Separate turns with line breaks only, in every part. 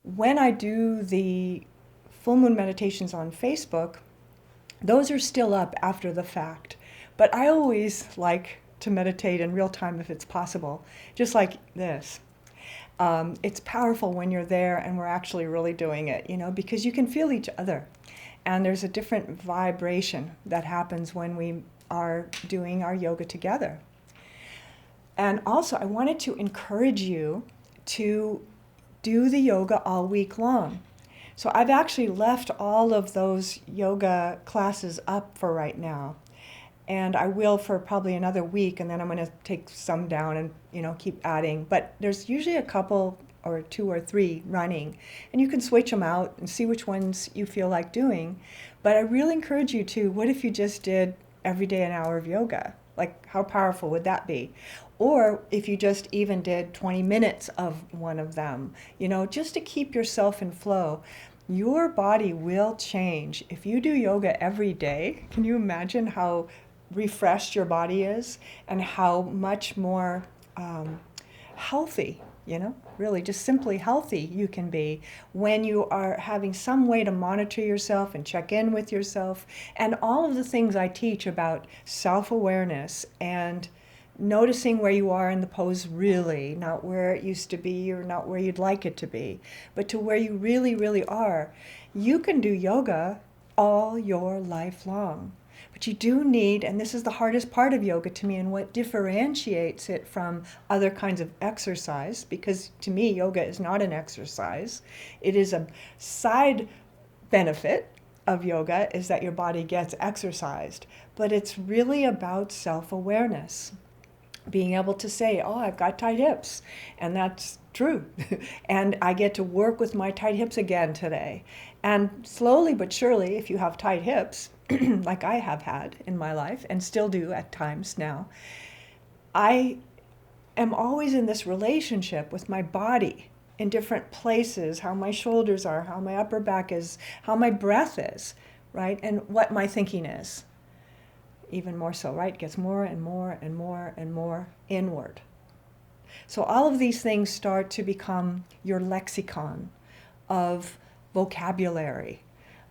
When I do the full moon meditations on Facebook, those are still up after the fact. But I always like to meditate in real time if it's possible, just like this. It's powerful when you're there and we're actually really doing it, because you can feel each other. And there's a different vibration that happens when we are doing our yoga together. And also, I wanted to encourage you to do the yoga all week long. So I've actually left all of those yoga classes up for right now. And I will for probably another week, and then I'm going to take some down and keep adding. But there's usually a couple or two or three running, and you can switch them out and see which ones you feel like doing. But I really encourage you to, what if you just did every day an hour of yoga? Like, how powerful would that be? Or if you just even did 20 minutes of one of them, just to keep yourself in flow. Your body will change. If you do yoga every day, can you imagine how refreshed your body is and how much more healthy, really just simply healthy you can be when you are having some way to monitor yourself and check in with yourself, and all of the things I teach about self-awareness and noticing where you are in the pose, really, not where it used to be or not where you'd like it to be, but to where you really, really are. You can do yoga all your life long. But you do need, and this is the hardest part of yoga to me and what differentiates it from other kinds of exercise, because to me, yoga is not an exercise. It is a side benefit of yoga is that your body gets exercised, but it's really about self-awareness. Being able to say, oh, I've got tight hips, and that's true. And I get to work with my tight hips again today. And slowly but surely, if you have tight hips, like I have had in my life and still do at times now, I am always in this relationship with my body in different places, how my shoulders are, how my upper back is, how my breath is, right? And what my thinking is. Even more so, right? It gets more and more and more and more inward. So all of these things start to become your lexicon of vocabulary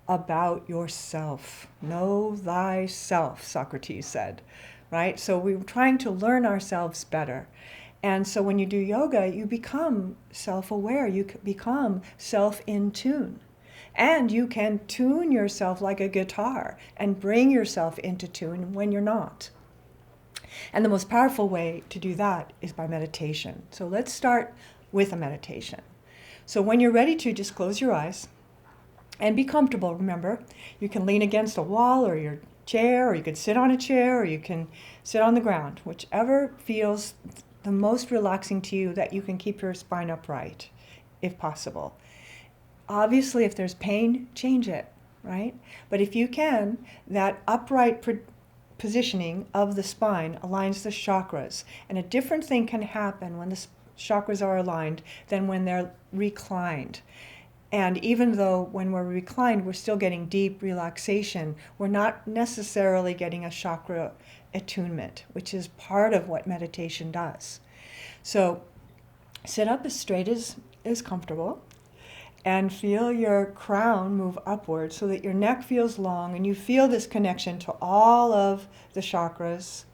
about yourself. Know thyself, Socrates said, right? So we're trying to learn ourselves better. And so when you do yoga, you become self-aware, you become self-in tune. And you can tune yourself like a guitar and bring yourself into tune when you're not. And the most powerful way to do that is by meditation. So let's start with a meditation. So when you're ready to, just close your eyes and be comfortable. Remember, you can lean against a wall or your chair, or you can sit on a chair, or you can sit on the ground, whichever feels the most relaxing to you, that you can keep your spine upright, if possible. Obviously, if there's pain, change it, right? But if you can, that upright positioning of the spine aligns the chakras. And a different thing can happen when the chakras are aligned than when they're reclined. And even though when we're reclined, we're still getting deep relaxation, we're not necessarily getting a chakra attunement, which is part of what meditation does. So sit up as straight as comfortable, and feel your crown move upward so that your neck feels long, and you feel this connection to all of the chakras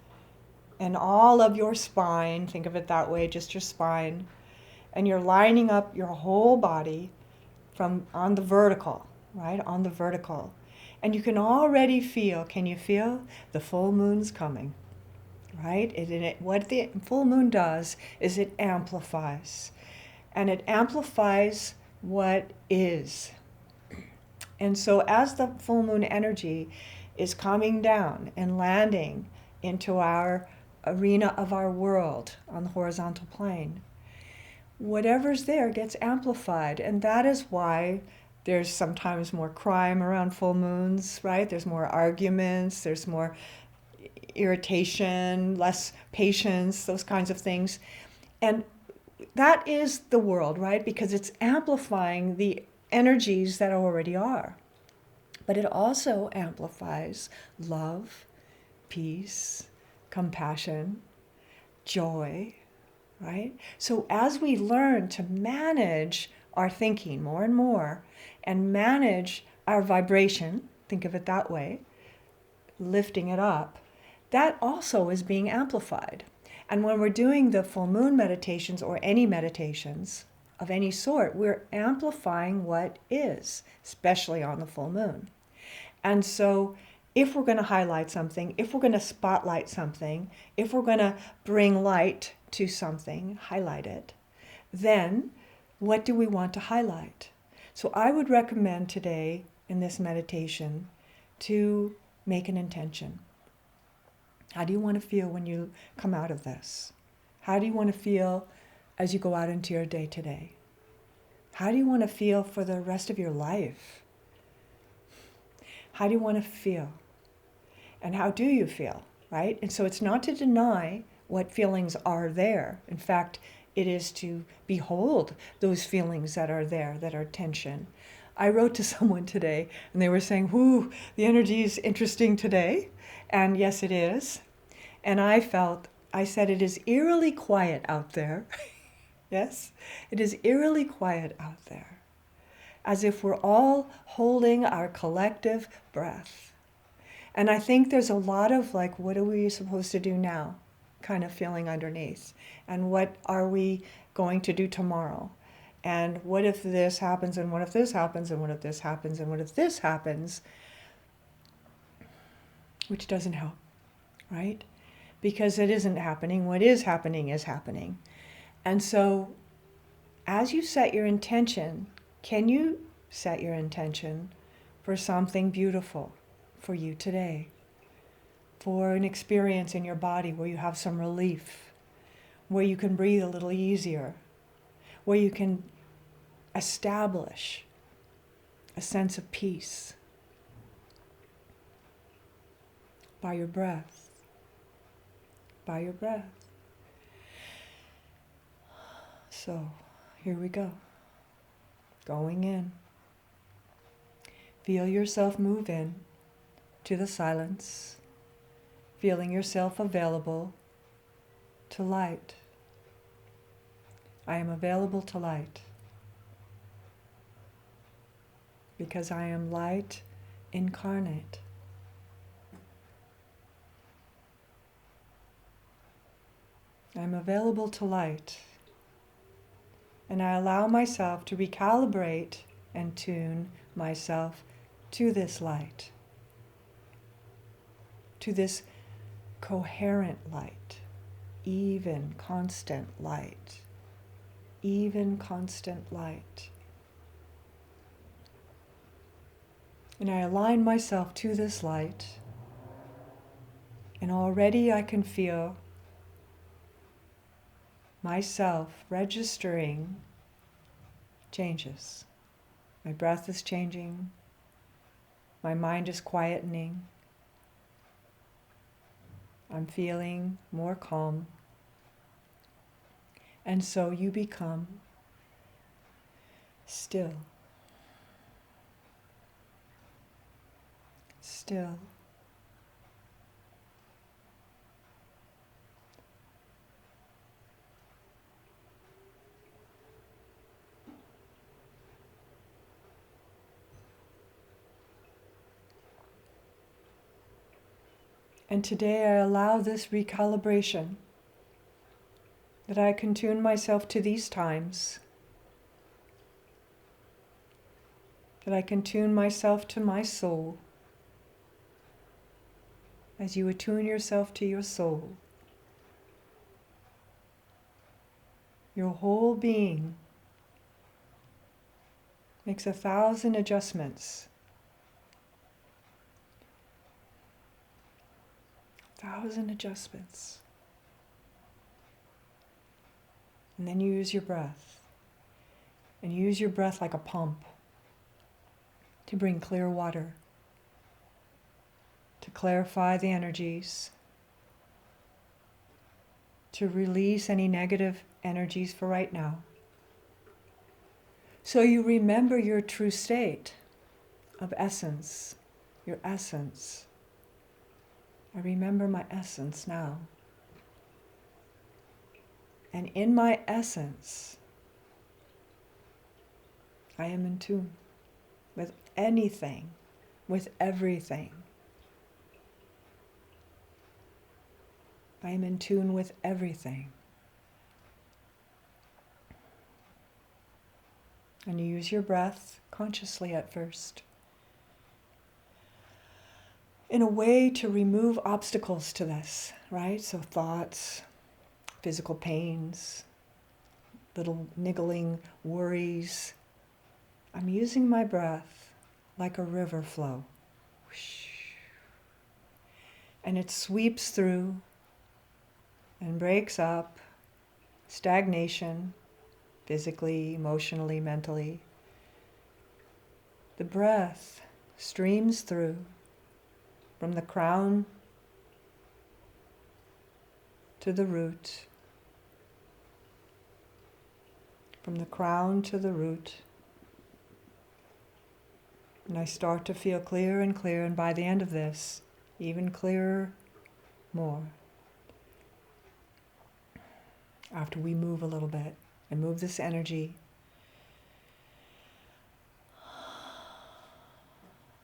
and all of your spine. Think of it that way, just your spine. And you're lining up your whole body from on the vertical, right? On the vertical. And you can already feel, can you feel the full moon's coming, right? What the full moon does is it amplifies. And it amplifies what is. And so as the full moon energy is coming down and landing into our arena of our world on the horizontal plane, whatever's there gets amplified. And that is why there's sometimes more crime around full moons, right? There's more arguments, there's more irritation, less patience, those kinds of things. And that is the world, right? Because it's amplifying the energies that already are. But it also amplifies love, peace, compassion, joy, right? So as we learn to manage our thinking more and more and manage our vibration, think of it that way, lifting it up, that also is being amplified. And when we're doing the full moon meditations or any meditations of any sort, we're amplifying what is, especially on the full moon. And so if we're going to highlight something, if we're going to spotlight something, if we're going to bring light to something, highlight it, then what do we want to highlight? So I would recommend today in this meditation to make an intention. How do you want to feel when you come out of this? How do you want to feel as you go out into your day today? How do you want to feel for the rest of your life? How do you want to feel? And how do you feel, right? And so it's not to deny what feelings are there. In fact, it is to behold those feelings that are there, that are tension. I wrote to someone today and they were saying, whoo, the energy is interesting today. And yes, it is. And I said, it is eerily quiet out there. Yes, it is eerily quiet out there. As if we're all holding our collective breath. And I think there's a lot of like, what are we supposed to do now? Kind of feeling underneath. And what are we going to do tomorrow? And what if this happens, and what if this happens, and what if this happens, and what if this happens? Which doesn't help, right? Because it isn't happening. What is happening is happening. And so as you set your intention, can you set your intention for something beautiful for you today? For an experience in your body where you have some relief, where you can breathe a little easier, where you can establish a sense of peace by your breath, by your breath. So here we go, going in. Feel yourself move in to the silence, feeling yourself available to light. I am available to light because I am light incarnate. I'm available to light, and I allow myself to recalibrate and tune myself to this light, to this coherent light, even, constant light, even, constant light. And I align myself to this light, and already I can feel myself registering changes. My breath is changing, my mind is quietening, I'm feeling more calm. And so you become still. Still. And today I allow this recalibration, that I can tune myself to these times, that I can tune myself to my soul, as you attune yourself to your soul. Your whole being makes 1,000 adjustments. 1,000 adjustments. And then you use your breath. And use your breath like a pump to bring clear water, to clarify the energies, to release any negative energies for right now. So you remember your true state of essence, your essence. I remember my essence now. And in my essence, I am in tune with anything, with everything. I am in tune with everything. And you use your breath consciously at first, in a way to remove obstacles to this, right? So thoughts, physical pains, little niggling worries. I'm using my breath like a river flow. And it sweeps through and breaks up stagnation, physically, emotionally, mentally. The breath streams through from the crown to the root, from the crown to the root. And I start to feel clearer and clearer, and by the end of this, even clearer more. After we move a little bit and move this energy,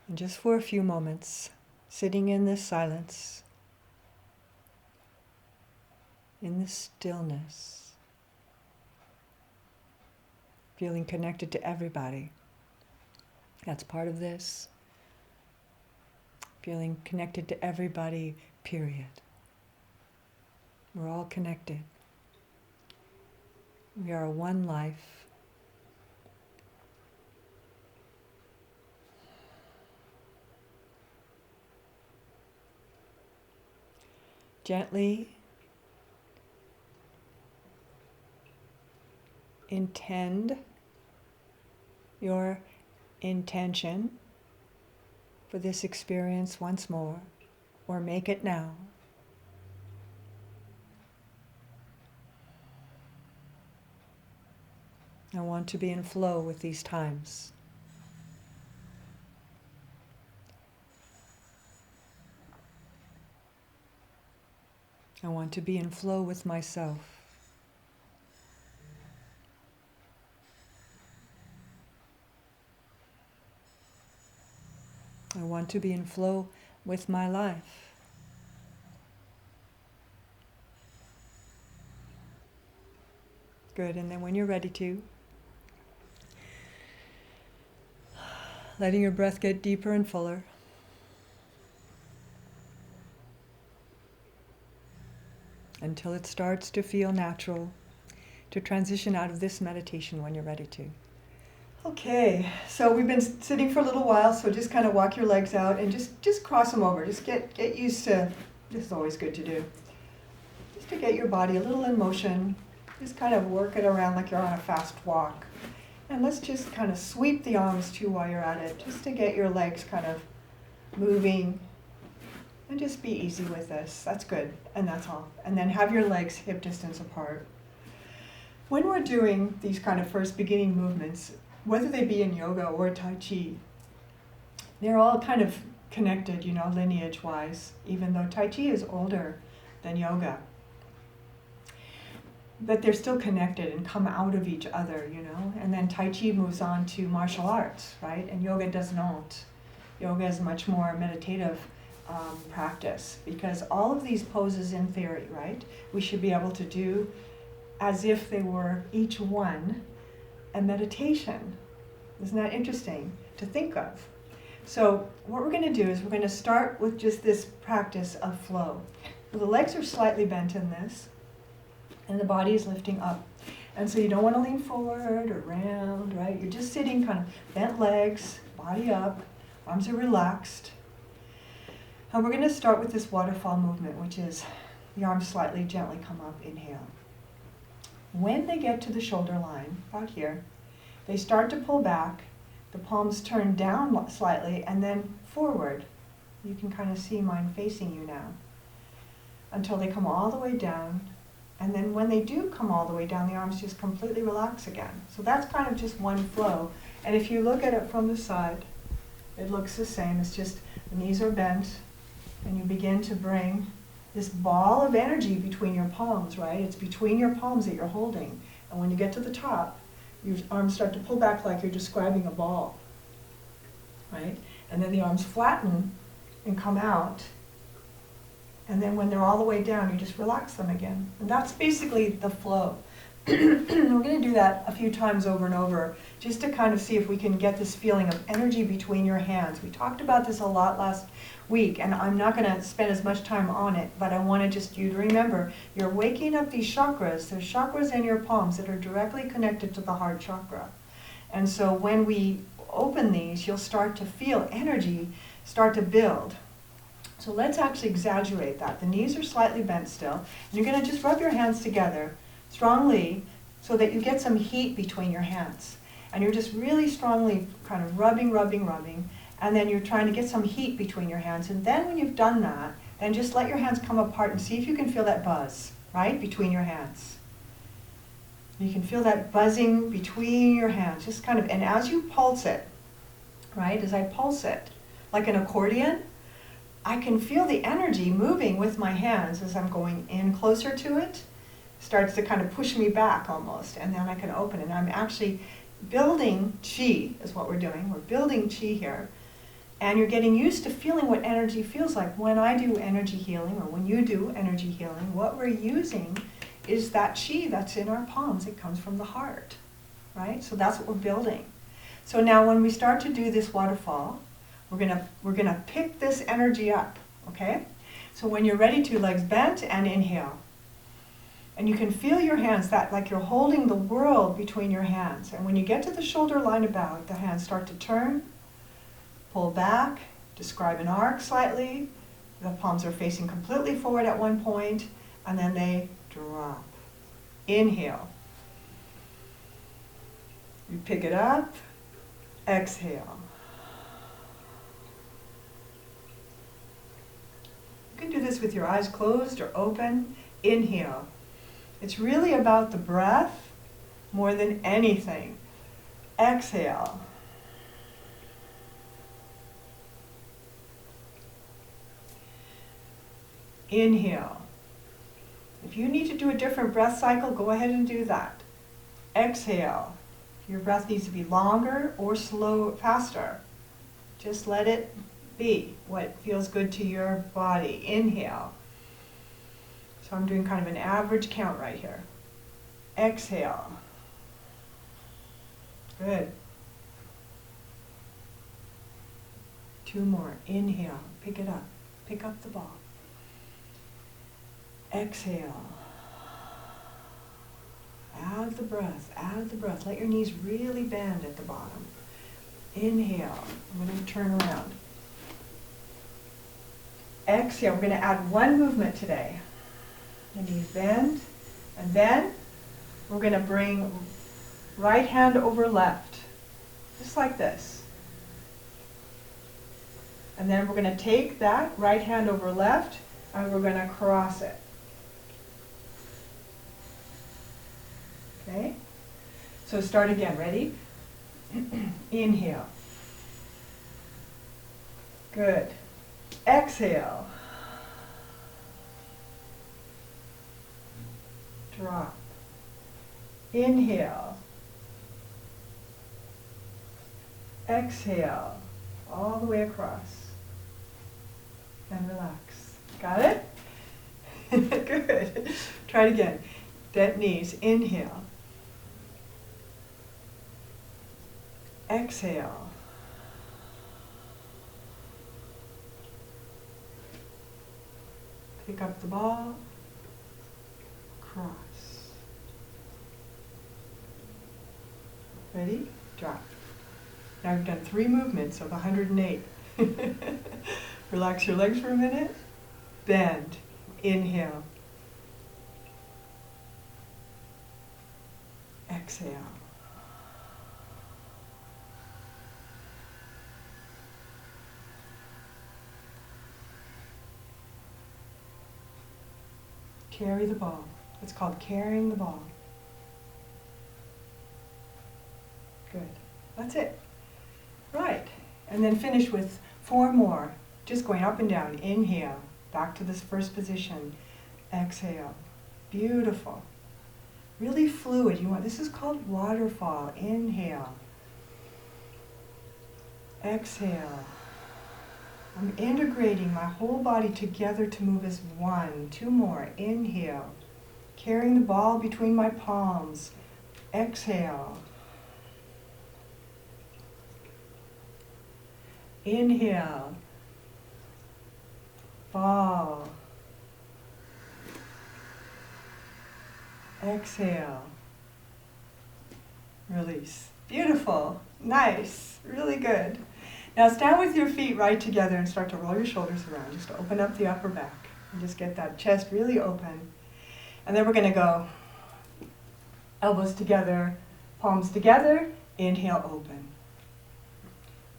and just for a few moments, sitting in this silence, in this stillness, feeling connected to everybody. That's part of this. Feeling connected to everybody, period. We're all connected. We are one life. Gently intend your intention for this experience once more, or make it now. I want to be in flow with these times. I want to be in flow with myself. I want to be in flow with my life. Good, and then when you're ready to, letting your breath get deeper and fuller. Until it starts to feel natural to transition out of this meditation when you're ready to. Okay, so we've been sitting for a little while, so just kind of walk your legs out and just cross them over. Just get used to, this is always good to do, just to get your body a little in motion. Just kind of work it around like you're on a fast walk. And let's just kind of sweep the arms too while you're at it, just to get your legs kind of moving. And just be easy with this. That's good, and that's all. And then have your legs hip distance apart. When we're doing these kind of first beginning movements, whether they be in yoga or Tai Chi, they're all kind of connected, lineage-wise, even though Tai Chi is older than yoga. But they're still connected and come out of each other, And then Tai Chi moves on to martial arts, right? And yoga does not. Yoga is much more meditative practice, because all of these poses in theory, right, we should be able to do as if they were each one a meditation. Isn't that interesting to think of? So what we're going to do is we're going to start with just this practice of flow. So the legs are slightly bent in this, and the body is lifting up. And so you don't want to lean forward or round, right? You're just sitting kind of bent legs, body up, arms are relaxed. And we're going to start with this waterfall movement, which is the arms slightly gently come up, inhale. When they get to the shoulder line, about here, they start to pull back, the palms turn down slightly and then forward. You can kind of see mine facing you now, until they come all the way down. And then when they do come all the way down, the arms just completely relax again. So that's kind of just one flow. And if you look at it from the side, it looks the same. It's just the knees are bent, and you begin to bring this ball of energy between your palms, right? It's between your palms that you're holding. And when you get to the top, Your arms start to pull back like you're describing a ball, right? And then the arms flatten and come out. And then when they're all the way down, you just relax them again. And that's basically the flow. We're going to do that a few times over and over, just to kind of see if we can get this feeling of energy between your hands. We talked about this a lot last week, and I'm not going to spend as much time on it, but I wanted just you to remember, you're waking up these chakras. There's chakras in your palms that are directly connected to the heart chakra. And so when we open these, you'll start to feel energy start to build. So let's actually exaggerate that. The knees are slightly bent still. And you're going to just rub your hands together strongly so that you get some heat between your hands. And you're just really strongly kind of rubbing, and then you're trying to get some heat between your hands. And then when you've done that, then just let your hands come apart and see if you can feel that buzz, right, between your hands. You can feel that buzzing between your hands, just kind of, and as you pulse it, right, as I pulse it, like an accordion, I can feel the energy moving with my hands as I'm going in closer to it. Starts to kind of push me back almost, and then I can open it. And I'm actually building chi, is what we're doing. We're building chi here. And you're getting used to feeling what energy feels like. When I do energy healing, or when you do energy healing, what we're using is that chi that's in our palms. It comes from the heart, right? So that's what we're building. So now when we start to do this waterfall, we're gonna pick this energy up, okay? So when you're ready to, legs bent, and inhale. And you can feel your hands, that like you're holding the world between your hands. And when you get to the shoulder line about, the hands start to turn, pull back, describe an arc slightly. The palms are facing completely forward at one point, and then they drop. Inhale. You pick it up, exhale. You can do this with your eyes closed or open. Inhale. It's really about the breath more than anything. Exhale. Inhale. If you need to do a different breath cycle, go ahead and do that. Exhale. If your breath needs to be longer or faster, just let it be what feels good to your body. Inhale. So I'm doing kind of an average count right here. Exhale. Good. 2 more. Inhale. Pick it up. Pick up the ball. Exhale. Add the breath. Add the breath. Let your knees really bend at the bottom. Inhale. I'm going to turn around. Exhale. We're going to add 1 movement today. The knees bend, and then we're going to bring right hand over left, just like this. And then we're going to take that right hand over left, and we're going to cross it. Okay? So start again. Ready? Inhale. Good. Exhale. Drop. Inhale. Exhale. All the way across. And relax. Got it? Good. Try it again. Bent knees. Inhale. Exhale. Pick up the ball. Cross. Ready? Drop. Now we've done 3 movements of 108. Relax your legs for a minute. Bend. Inhale. Exhale. Carry the ball. It's called carrying the ball. Good. That's it. Right. And then finish with 4 more. Just going up and down. Inhale. Back to this first position. Exhale. Beautiful. really fluid. This is called waterfall. Inhale. Exhale. I'm integrating my whole body together to move as one. 2 more. Inhale. Carrying the ball between my palms. Exhale. Inhale. Ball. Exhale. Release. Beautiful. Nice. Really good. Now stand with your feet right together and start to roll your shoulders around. Just to open up the upper back. And just get that chest really open. And then we're going to go elbows together, palms together. Inhale, open.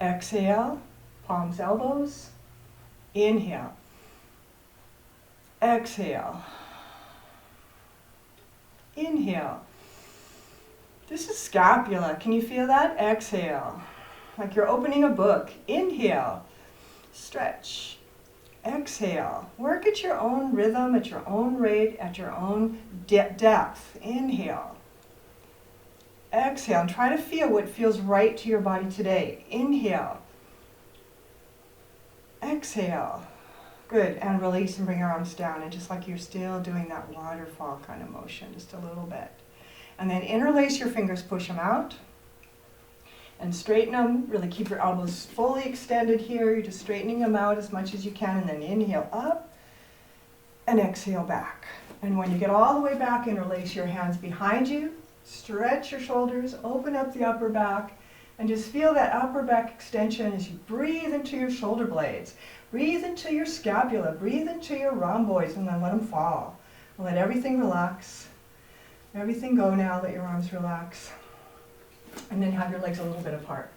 Exhale, palms, elbows. Inhale. Exhale. Inhale. This is scapula. Can you feel that? Exhale. Like you're opening a book. Inhale. Stretch. Exhale. Work at your own rhythm, at your own rate, at your own depth. Inhale. Exhale. And try to feel what feels right to your body today. Inhale. Exhale. Good. And release and bring your arms down. And just like you're still doing that waterfall kind of motion, just a little bit. And then interlace your fingers, push them out. And straighten them. Really keep your elbows fully extended here. You're just straightening them out as much as you can. And then inhale up. And exhale back. And when you get all the way back, interlace your hands behind you. Stretch your shoulders. Open up the upper back. And just feel that upper back extension as you breathe into your shoulder blades. Breathe into your scapula. Breathe into your rhomboids and then let them fall. And let everything relax. Everything go now. Let your arms relax. And then have your legs a little bit apart.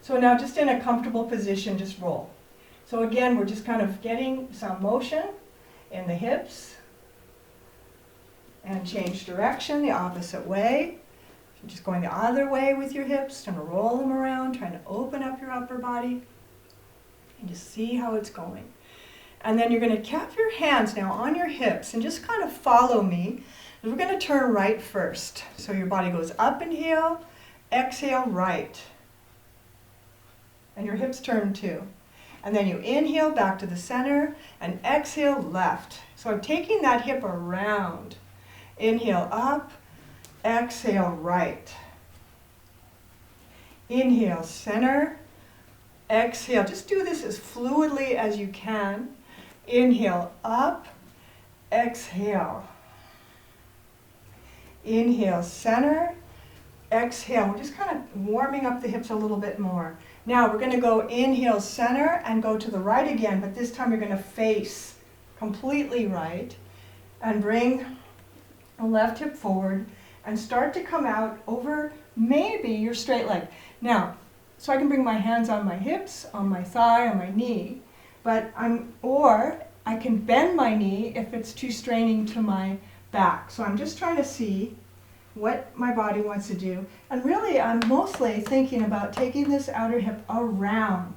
So now just in a comfortable position, just roll. So again, we're just kind of getting some motion in the hips. And change direction the opposite way. You're just going the other way with your hips, trying to roll them around, trying to open up your upper body. And just see how it's going. And then you're going to cap your hands now on your hips and just kind of follow me. We're going to turn right first. So your body goes up, inhale, exhale, right. And your hips turn too. And then you inhale back to the center and exhale left. So I'm taking that hip around. Inhale up, exhale right. Inhale center, exhale. Just do this as fluidly as you can. Inhale up, exhale. Inhale center, exhale. We're just kind of warming up the hips a little bit more. Now we're going to go inhale center and go to the right again, but this time you're going to face completely right and bring the left hip forward and start to come out over maybe your straight leg. Now, so I can bring my hands on my hips, on my thigh, on my knee, or I can bend my knee if it's too straining to my back. So I'm just trying to see what my body wants to do. And really, I'm mostly thinking about taking this outer hip around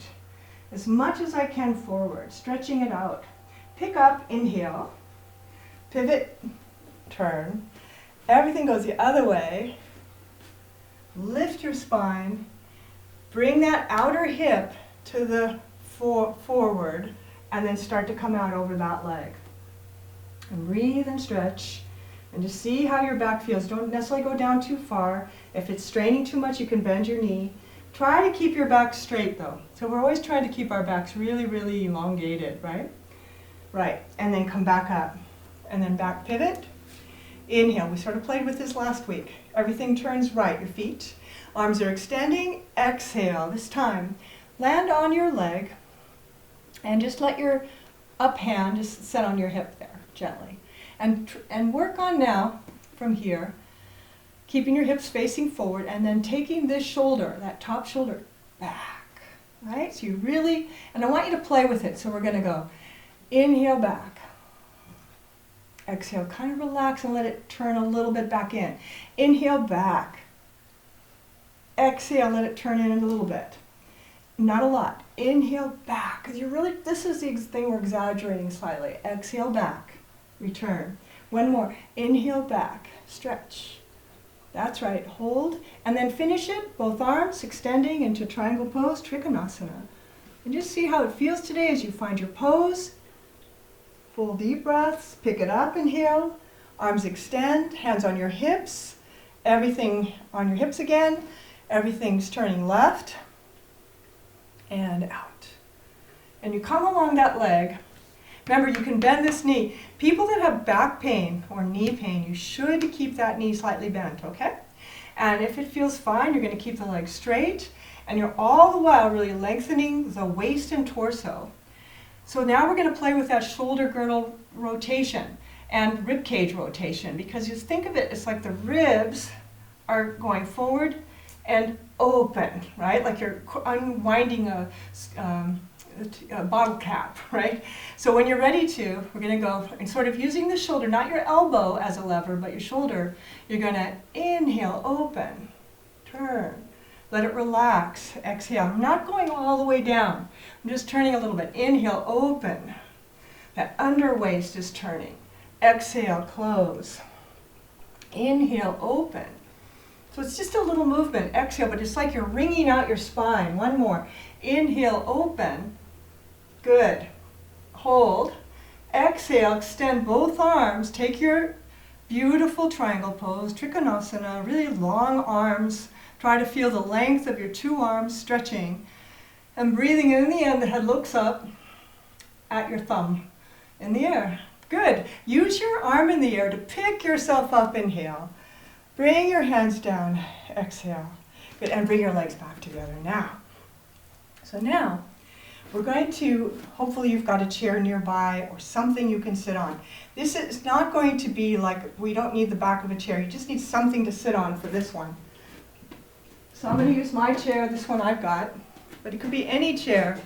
as much as I can forward, stretching it out. Pick up, inhale, pivot, turn. Everything goes the other way. Lift your spine. Bring that outer hip to the forward and then start to come out over that leg. And breathe and stretch. And just see how your back feels. Don't necessarily go down too far. If it's straining too much, you can bend your knee. Try to keep your back straight though. So we're always trying to keep our backs really, really elongated, right? Right. And then come back up. And then back pivot. Inhale. We sort of played with this last week. Everything turns right. Your feet, arms are extending. Exhale. This time, land on your leg and just let your up hand just set on your hip there, gently. And work on now, from here, keeping your hips facing forward and then taking this shoulder, that top shoulder, back. Right? So you really, and I want you to play with it. So we're going to go inhale back. Exhale, kind of relax and let it turn a little bit back in. Inhale back. Exhale, let it turn in a little bit. Not a lot. Inhale back, because you're really, this is the thing we're exaggerating slightly. Exhale back. Return. One more. Inhale back. stretch. That's right, hold, and then finish it, both arms extending into triangle pose, Trikonasana. And just see how it feels today as you find your pose. Full deep breaths, pick it up, inhale, arms extend, hands on your hips, everything on your hips again, everything's turning left and out. And you come along that leg. Remember, you can bend this knee. People that have back pain or knee pain, you should keep that knee slightly bent, okay? And if it feels fine, you're going to keep the leg straight, and you're all the while really lengthening the waist and torso. So now we're going to play with that shoulder girdle rotation and rib cage rotation, because you think of it as like the ribs are going forward and open, right? Like you're unwinding a bottle cap, right? So when you're ready to, we're going to go and sort of using the shoulder, not your elbow as a lever, but your shoulder. You're going to inhale, open, turn, let it relax, exhale. I'm not going all the way down. I'm just turning a little bit. Inhale, open. That under waist is turning. Exhale, close. Inhale, open. So it's just a little movement. Exhale, but it's like you're wringing out your spine. One more. Inhale, open. Good. Hold. Exhale, extend both arms. Take your beautiful triangle pose, Trikonasana, really long arms. Try to feel the length of your two arms stretching. And breathing in the end, the head looks up at your thumb in the air. Good. Use your arm in the air to pick yourself up. Inhale. Bring your hands down. Exhale. Good. And bring your legs back together now. So now, we're going to, hopefully you've got a chair nearby or something you can sit on. This is not going to be like, we don't need the back of a chair. You just need something to sit on for this one. So I'm going to use my chair, this one I've got, but it could be any chair.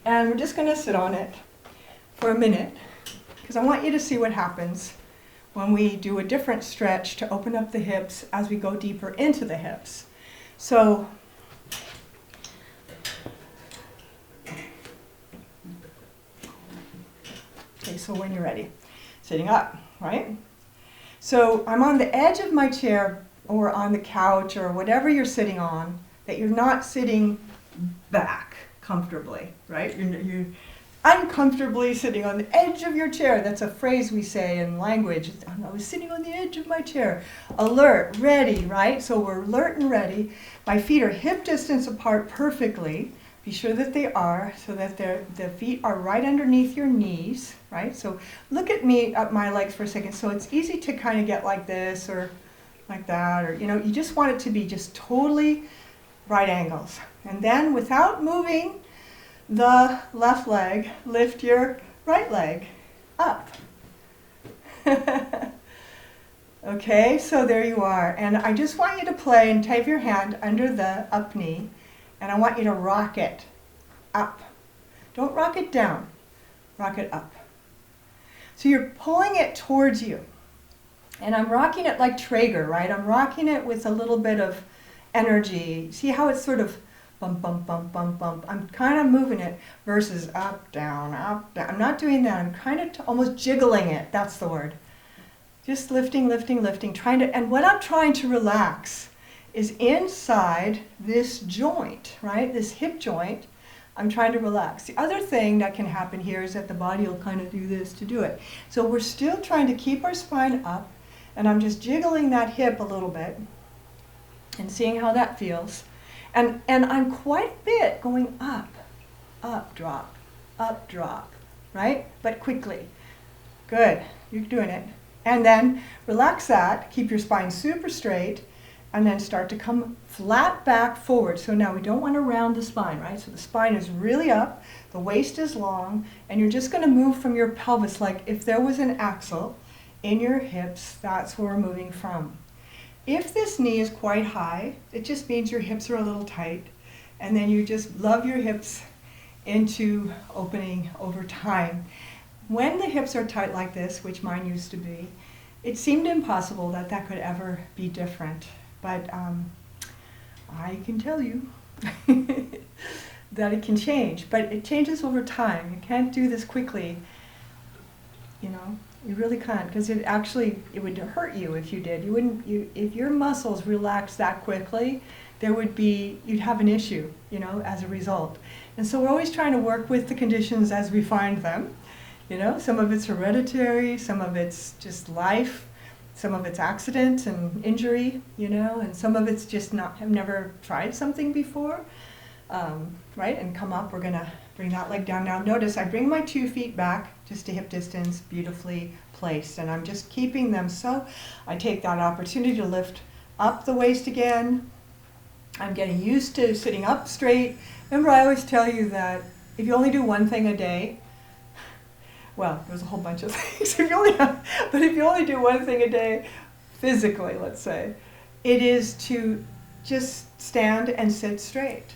And we're just going to sit on it for a minute, because I want you to see what happens when we do a different stretch to open up the hips as we go deeper into the hips. So, okay, so when you're ready, sitting up, right? So I'm on the edge of my chair or on the couch or whatever you're sitting on, that you're not sitting back comfortably, right? You're uncomfortably sitting on the edge of your chair. That's a phrase we say in language. I was sitting on the edge of my chair. Alert, ready, right? So we're alert and ready. My feet are hip distance apart perfectly. Be sure that they are, so that the feet are right underneath your knees, right? So look at me, up my legs for a second. So it's easy to kind of get like this or like that, or, you just want it to be just totally right angles. And then without moving the left leg, lift your right leg up. Okay, so there you are. And I just want you to play and take your hand under the up knee, and I want you to rock it up. Don't rock it down, rock it up. So you're pulling it towards you. And I'm rocking it like Traeger, right? I'm rocking it with a little bit of energy. See how it's sort of bump, bump, bump, bump, bump. I'm kind of moving it versus up, down, up, down. I'm not doing that. I'm kind of almost jiggling it. That's the word. Just lifting, lifting, lifting, trying to, and what I'm trying to relax is inside this joint, right? This hip joint. I'm trying to relax. The other thing that can happen here is that the body will kind of do this to do it. So we're still trying to keep our spine up, and I'm just jiggling that hip a little bit and seeing how that feels. And I'm quite a bit going up, drop, right? But quickly. Good, you're doing it. And then relax that, keep your spine super straight, and then start to come flat back forward. So now we don't want to round the spine, right? So the spine is really up, the waist is long, and you're just going to move from your pelvis like if there was an axle in your hips, that's where we're moving from. If this knee is quite high, it just means your hips are a little tight, and then you just love your hips into opening over time. When the hips are tight like this, which mine used to be, it seemed impossible that that could ever be different. But I can tell you that it can change, but it changes over time. You can't do this quickly, You really can't, because it would hurt you if you did. If your muscles relaxed that quickly, you'd have an issue, as a result. And so we're always trying to work with the conditions as we find them. Some of it's hereditary, some of it's just life, some of it's accident and injury, and some of it's just have never tried something before, right? And come up, we're gonna bring that leg down. Now notice I bring my 2 feet back just to hip distance, beautifully placed, and I'm just keeping them so I take that opportunity to lift up the waist again. I'm getting used to sitting up straight. Remember, I always tell you that if you only do one thing a day, well, there's a whole bunch of things, but if you only do one thing a day, physically, let's say, it is to just stand and sit straight.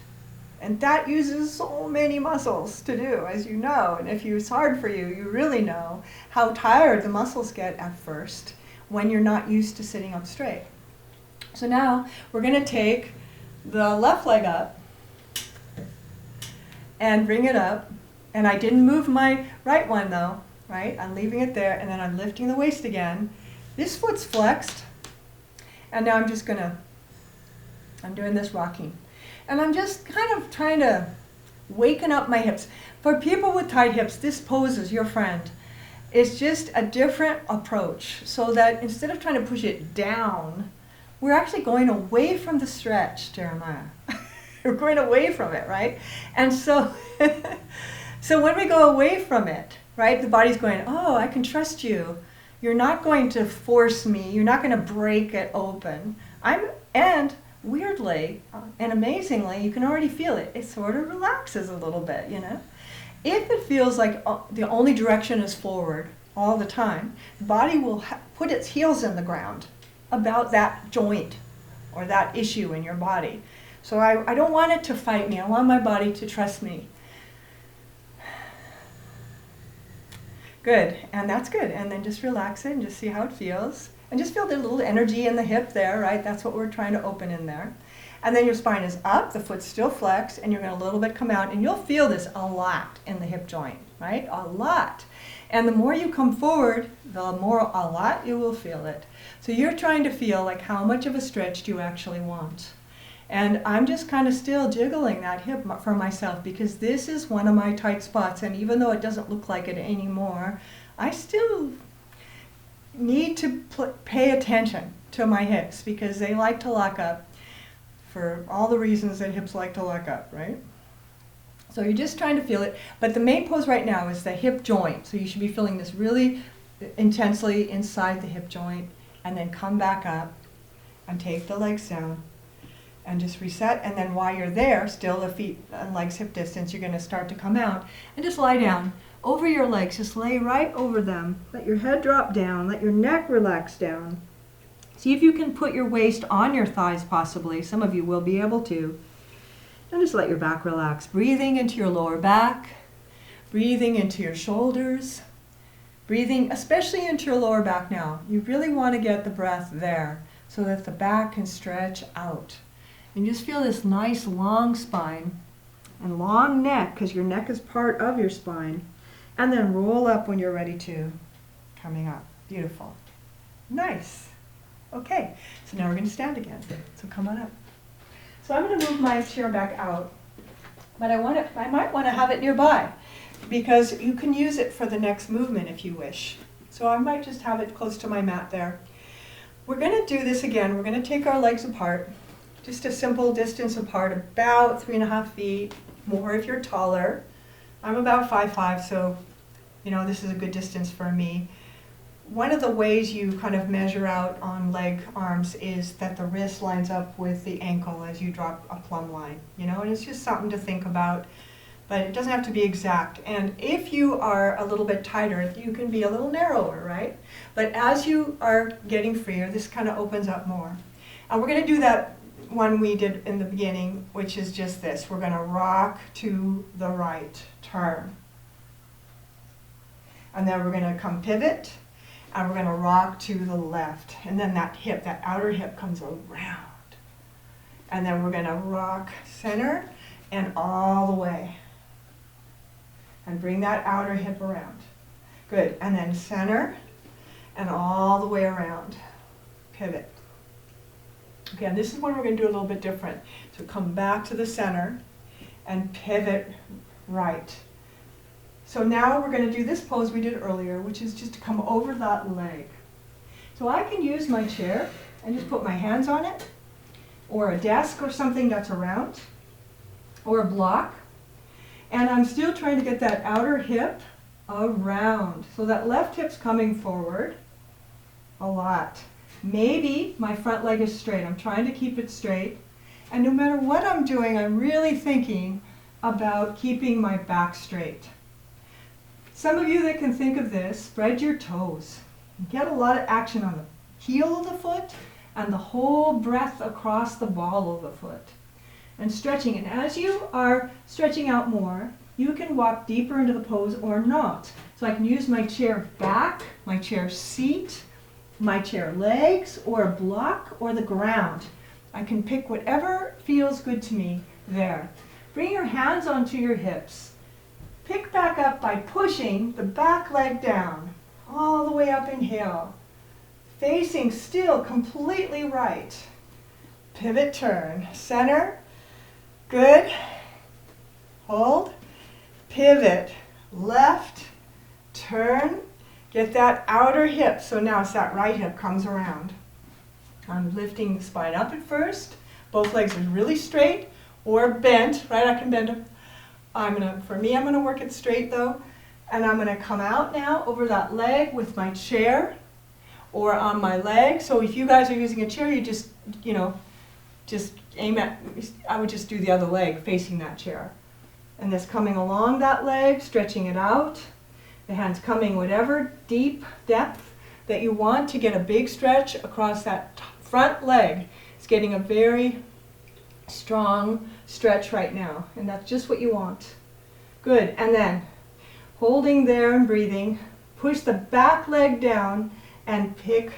And that uses so many muscles to do, as you know. And if it's hard for you, you really know how tired the muscles get at first when you're not used to sitting up straight. So now we're going to take the left leg up and bring it up. And I didn't move my right one though, right? I'm leaving it there, and then I'm lifting the waist again. This foot's flexed. And now I'm doing this rocking. And I'm just kind of trying to waken up my hips. For people with tight hips, this pose is your friend. It's just a different approach, so that instead of trying to push it down, we're actually going away from the stretch, Jeremiah. We're going away from it, right? And so, so when we go away from it, right, the body's going, oh, I can trust you. You're not going to force me. You're not going to break it open. And weirdly and amazingly, you can already feel it. It sort of relaxes a little bit, If it feels like the only direction is forward all the time, the body will put its heels in the ground about that joint or that issue in your body. So I don't want it to fight me. I want my body to trust me. Good, and that's good. And then just relax it and just see how it feels. And just feel the little energy in the hip there, right? That's what we're trying to open in there. And then your spine is up, the foot's still flexed, and you're going to a little bit come out. And you'll feel this a lot in the hip joint, right? A lot. And the more you come forward, the more a lot you will feel it. So you're trying to feel like how much of a stretch do you actually want. And I'm just kind of still jiggling that hip for myself, because this is one of my tight spots. And even though it doesn't look like it anymore, I still need to pay attention to my hips, because they like to lock up for all the reasons that hips like to lock up, right? So you're just trying to feel it. But the main pose right now is the hip joint. So you should be feeling this really intensely inside the hip joint, and then come back up and take the legs down and just reset. And then while you're there, still the feet and legs hip distance, you're going to start to come out and just lie down over your legs. Just lay right over them. Let your head drop down. Let your neck relax down. See if you can put your waist on your thighs possibly. Some of you will be able to. And just let your back relax. Breathing into your lower back. Breathing into your shoulders. Breathing especially into your lower back now. You really want to get the breath there so that the back can stretch out. And just feel this nice long spine and long neck, because your neck is part of your spine. And then roll up when you're ready to. Coming up. Beautiful. Nice. Okay, so now we're going to stand again. So come on up. So I'm going to move my chair back out, but I might want to have it nearby, because you can use it for the next movement if you wish. So I might just have it close to my mat there. We're going to do this again. We're going to take our legs apart, just a simple distance apart, about 3.5 feet, more if you're taller. I'm about 5'5", so this is a good distance for me. One of the ways you kind of measure out on leg arms is that the wrist lines up with the ankle as you drop a plumb line, and it's just something to think about, but it doesn't have to be exact. And if you are a little bit tighter, you can be a little narrower, right? But as you are getting freer, this kind of opens up more. And we're going to do that one we did in the beginning, which is just this. We're going to rock to the right, turn. And then we're going to come pivot. And we're going to rock to the left. And then that hip, that outer hip comes around. And then we're going to rock center and all the way. And bring that outer hip around. Good. And then center and all the way around. Pivot. Okay, and this is when we're going to do a little bit different. So come back to the center and pivot right. So now we're going to do this pose we did earlier, which is just to come over that leg. So I can use my chair and just put my hands on it, or a desk or something that's around, or a block. And I'm still trying to get that outer hip around. So that left hip's coming forward a lot. Maybe my front leg is straight. I'm trying to keep it straight. And no matter what I'm doing, I'm really thinking about keeping my back straight. Some of you that can think of this, spread your toes. Get a lot of action on the heel of the foot and the whole breadth across the ball of the foot. And stretching. And as you are stretching out more, you can walk deeper into the pose or not. So I can use my chair back, my chair seat, my chair legs, or a block, or the ground. I can pick whatever feels good to me there. Bring your hands onto your hips. Pick back up by pushing the back leg down, all the way up, inhale. Facing still completely right. Pivot, turn, center, good. Hold, pivot, left, turn. Get that outer hip, so now it's that right hip comes around. I'm lifting the spine up at first. Both legs are really straight or bent, right? I can bend them. For me, I'm gonna work it straight though. And I'm gonna come out now over that leg with my chair or on my leg. So if you guys are using a chair, you just aim at, I would just do the other leg facing that chair. And this coming along that leg, stretching it out. The hands coming whatever deep depth that you want to get a big stretch across that front leg. It's getting a very strong stretch right now, and that's just what you want. Good, and then holding there and breathing, push the back leg down and pick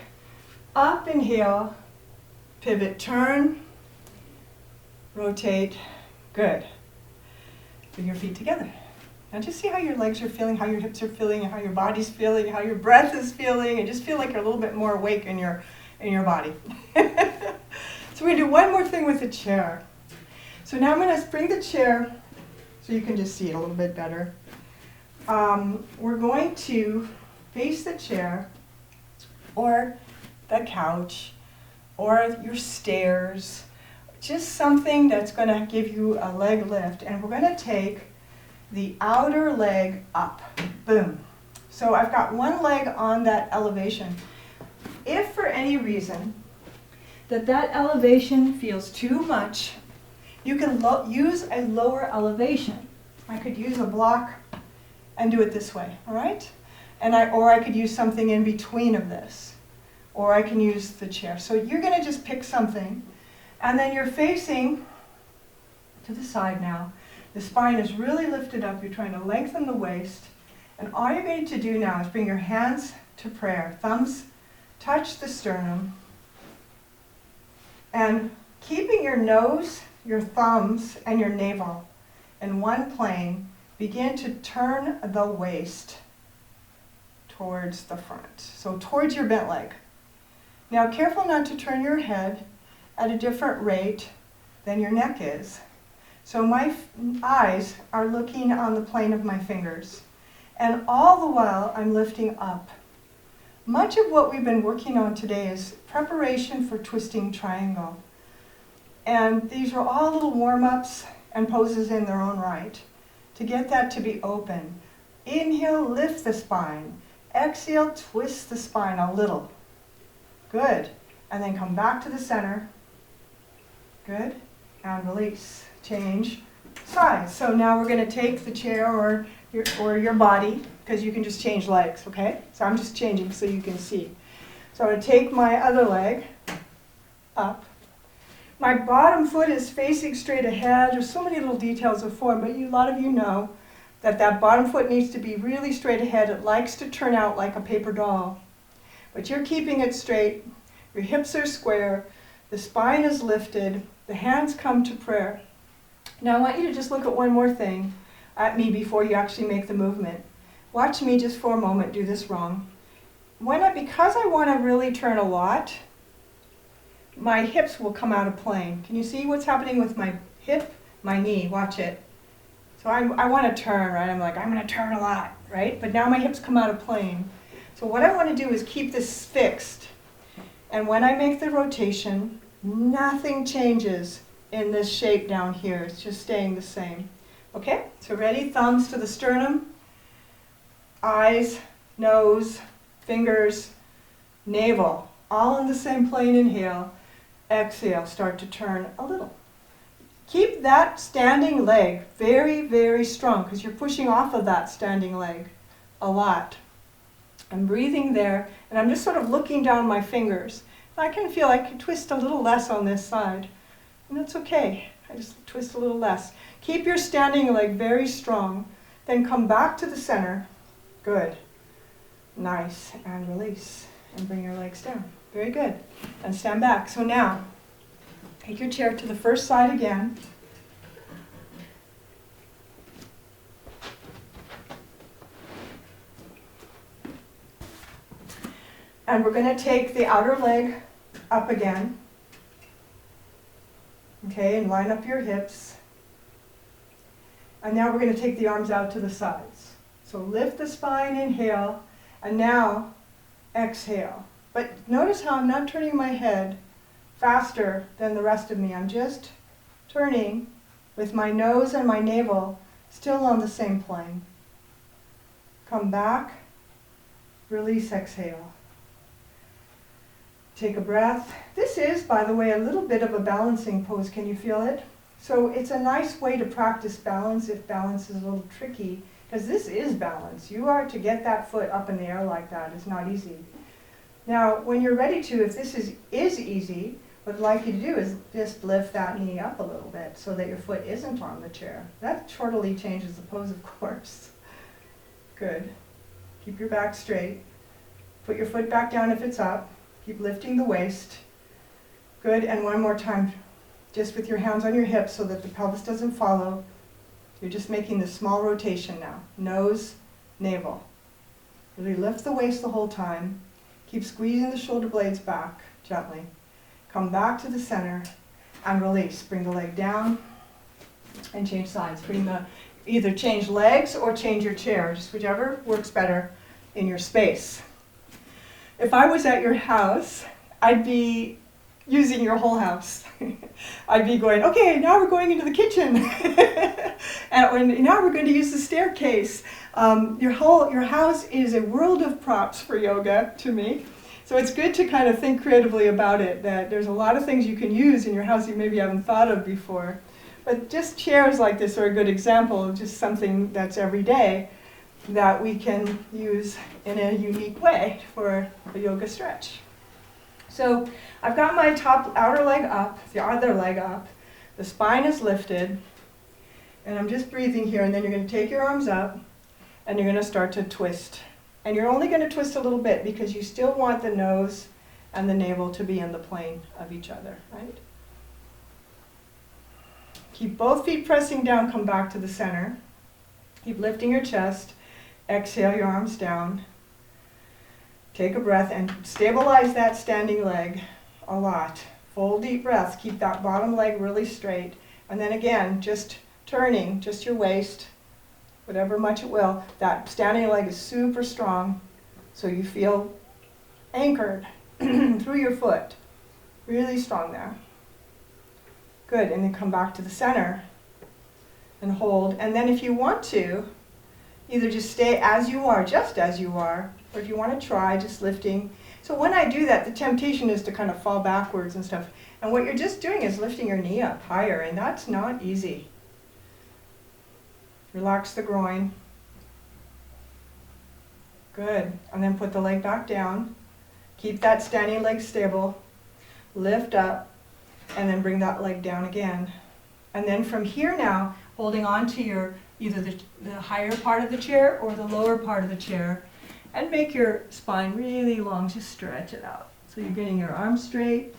up, inhale, pivot, turn, rotate, good. Bring your feet together. Now just see how your legs are feeling, how your hips are feeling, how your body's feeling, how your breath is feeling, and just feel like you're a little bit more awake in your body. So we're going to do one more thing with the chair. So now I'm going to bring the chair so you can just see it a little bit better. We're going to face the chair or the couch or your stairs, just something that's going to give you a leg lift. And we're going to take the outer leg up. Boom. So I've got one leg on that elevation. If for any reason that elevation feels too much, you can use a lower elevation. I could use a block and do it this way, all right? Or I could use something in between of this. Or I can use the chair. So you're going to just pick something, and then you're facing to the side now. The spine is really lifted up. You're trying to lengthen the waist. And all you're going to do now is bring your hands to prayer. Thumbs touch the sternum. And keeping your nose, your thumbs, and your navel in one plane, begin to turn the waist towards the front. So towards your bent leg. Now careful not to turn your head at a different rate than your neck is. So my eyes are looking on the plane of my fingers. And all the while I'm lifting up. Much of what we've been working on today is preparation for twisting triangle. And these are all little warm-ups and poses in their own right to get that to be open. Inhale, lift the spine. Exhale, twist the spine a little. Good. And then come back to the center. Good. And release. Change sides. So now we're going to take the chair or your body, because you can just change legs, okay? So I'm just changing so you can see. So I'm going to take my other leg up. My bottom foot is facing straight ahead. There's so many little details of form, but a lot of you know that bottom foot needs to be really straight ahead. It likes to turn out like a paper doll. But you're keeping it straight. Your hips are square. The spine is lifted. The hands come to prayer. Now I want you to just look at one more thing at me before you actually make the movement. Watch me just for a moment do this wrong. because I want to really turn a lot, my hips will come out of plane. Can you see what's happening with my hip, my knee? Watch it. So I want to turn, right? I'm like, I'm going to turn a lot, right? But now my hips come out of plane. So what I want to do is keep this fixed. And when I make the rotation, nothing changes in this shape down here. It's just staying the same. Okay, so ready? Thumbs to the sternum, eyes, nose, fingers, navel, all in the same plane. Inhale, exhale, start to turn a little. Keep that standing leg very, very strong because you're pushing off of that standing leg a lot. I'm breathing there, and I'm just sort of looking down my fingers. I can feel I can twist a little less on this side, and that's okay. I just twist a little less. Keep your standing leg very strong. Then come back to the center. Good. Nice. And release. And bring your legs down. Very good. And stand back. So now, take your chair to the first side again. And we're going to take the outer leg up again. Okay, and line up your hips. And now we're going to take the arms out to the sides. So lift the spine, inhale, and now exhale. But notice how I'm not turning my head faster than the rest of me. I'm just turning with my nose and my navel still on the same plane. Come back, release, exhale. Take a breath. This is, by the way, a little bit of a balancing pose. Can you feel it? So it's a nice way to practice balance if balance is a little tricky, because this is balance. You are to get that foot up in the air like that. It's not easy. Now, when you're ready to, if this is easy, what I'd like you to do is just lift that knee up a little bit so that your foot isn't on the chair. That totally changes the pose, of course. Good. Keep your back straight. Put your foot back down if it's up. Keep lifting the waist. Good, and one more time, just with your hands on your hips so that the pelvis doesn't follow. You're just making this small rotation now. Nose, navel. Really lift the waist the whole time. Keep squeezing the shoulder blades back gently. Come back to the center and release. Bring the leg down and change sides. Either change legs or change your chair, just whichever works better in your space. If I was at your house, I'd be using your whole house. I'd be going, okay, now we're going into the kitchen. And now we're going to use the staircase. Your house is a world of props for yoga to me. So it's good to kind of think creatively about it, that there's a lot of things you can use in your house you maybe haven't thought of before. But just chairs like this are a good example of just something that's every day that we can use in a unique way for a yoga stretch. So I've got my outer leg up, the other leg up, the spine is lifted, and I'm just breathing here, and then you're going to take your arms up, and you're going to start to twist. And you're only going to twist a little bit because you still want the nose and the navel to be in the plane of each other, right? Keep both feet pressing down, come back to the center. Keep lifting your chest. Exhale your arms down. Take a breath and stabilize that standing leg a lot. Full deep breaths. Keep that bottom leg really straight. And then again, just turning, just your waist, whatever much it will. That standing leg is super strong, so you feel anchored through your foot. Really strong there. Good, and then come back to the center and hold. And then if you want to, either just stay as you are, just as you are, or if you want to try, just lifting. So when I do that, the temptation is to kind of fall backwards and stuff. And what you're just doing is lifting your knee up higher, and that's not easy. Relax the groin. Good. And then put the leg back down. Keep that standing leg stable. Lift up, and then bring that leg down again. And then from here now, holding on to your either the higher part of the chair or the lower part of the chair, and make your spine really long. Just stretch it out. So you're getting your arms straight,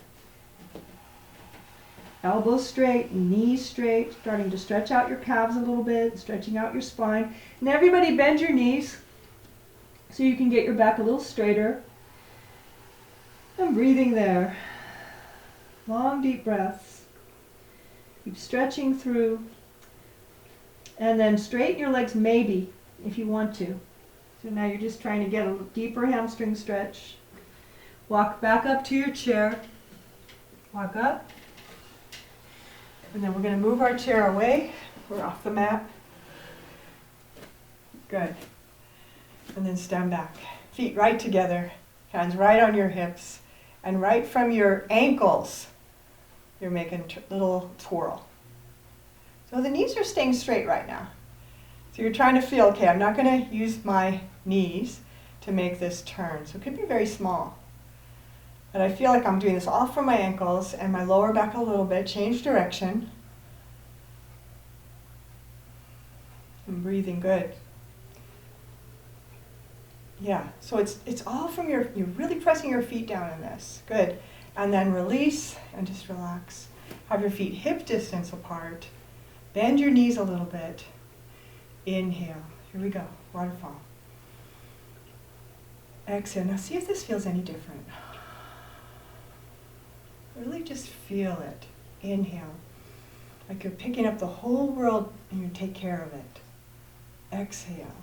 elbows straight, knees straight, starting to stretch out your calves a little bit, stretching out your spine. And everybody bend your knees so you can get your back a little straighter. And breathing there. Long, deep breaths. Keep stretching through. And then straighten your legs maybe, if you want to. So now you're just trying to get a deeper hamstring stretch. Walk back up to your chair. Walk up. And then we're going to move our chair away. We're off the mat. Good. And then stand back. Feet right together. Hands right on your hips. And right from your ankles, you're making a little twirl. So the knees are staying straight right now. So you're trying to feel, okay, I'm not going to use my knees to make this turn. So it could be very small. But I feel like I'm doing this all from my ankles and my lower back a little bit, change direction. I'm breathing good. Yeah, so it's all from you're really pressing your feet down in this. Good. And then release and just relax. Have your feet hip distance apart. Bend your knees a little bit. Inhale. Here we go. Waterfall. Exhale. Now see if this feels any different. Really just feel it. Inhale. Like you're picking up the whole world and you take care of it. Exhale.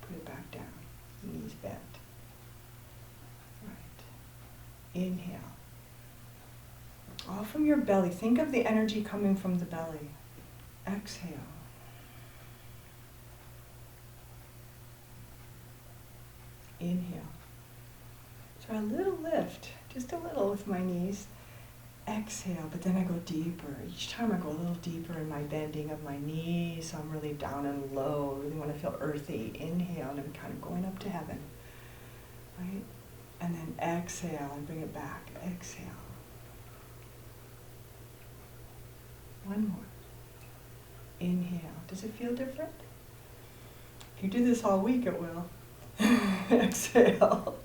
Put it back down. Knees bent. Right. Inhale. All from your belly. Think of the energy coming from the belly. Exhale. Inhale. Try a little lift, just a little with my knees. Exhale, but then I go deeper. Each time I go a little deeper in my bending of my knees, so I'm really down and low. I really want to feel earthy. Inhale, and I'm kind of going up to heaven. Right? And then exhale, and bring it back. Exhale. One more. Inhale. Does it feel different? If you do this all week, it will. Exhale.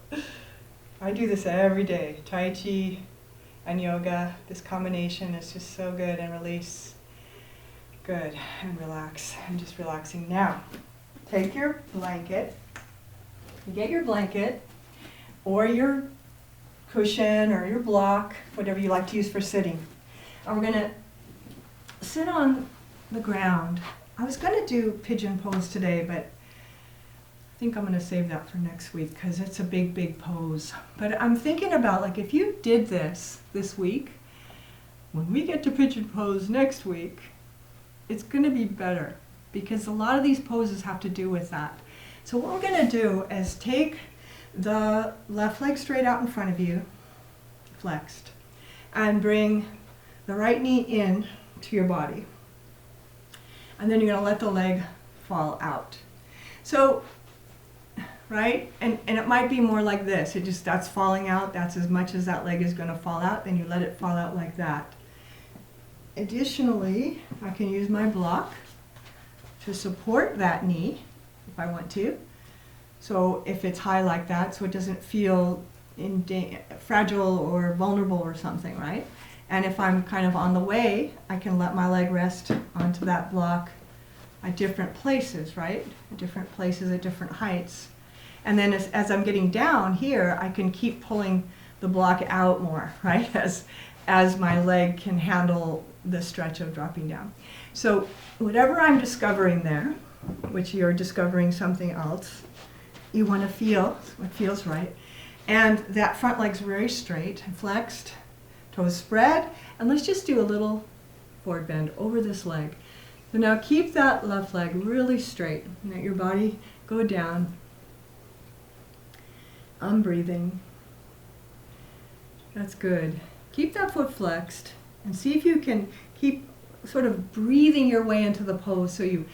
I do this every day. Tai Chi and yoga. This combination is just so good. And release. Good. And relax. I'm just relaxing. Now, take your blanket. You get your blanket or your cushion or your block, whatever you like to use for sitting. And we're going to sit on the ground. I was going to do pigeon pose today, but I think I'm going to save that for next week because it's a big, big pose. But I'm thinking about, like, if you did this week, when we get to pigeon pose next week, it's going to be better because a lot of these poses have to do with that. So what we're going to do is take the left leg straight out in front of you, flexed, and bring the right knee in to your body. And then you're going to let the leg fall out. So, right? And it might be more like this. That's falling out. That's as much as that leg is going to fall out. Then you let it fall out like that. Additionally, I can use my block to support that knee if I want to. So if it's high like that, so it doesn't feel fragile or vulnerable or something, right? And if I'm kind of on the way, I can let my leg rest onto that block at different places, right? At different places at different heights. And then as I'm getting down here, I can keep pulling the block out more, right? As my leg can handle the stretch of dropping down. So whatever I'm discovering there, which you're discovering something else, you want to feel what feels right. And that front leg's very straight and flexed, toes spread, and let's just do a little forward bend over this leg. So now keep that left leg really straight. Let your body go down. I'm breathing. That's good. Keep that foot flexed and see if you can keep sort of breathing your way into the pose. So you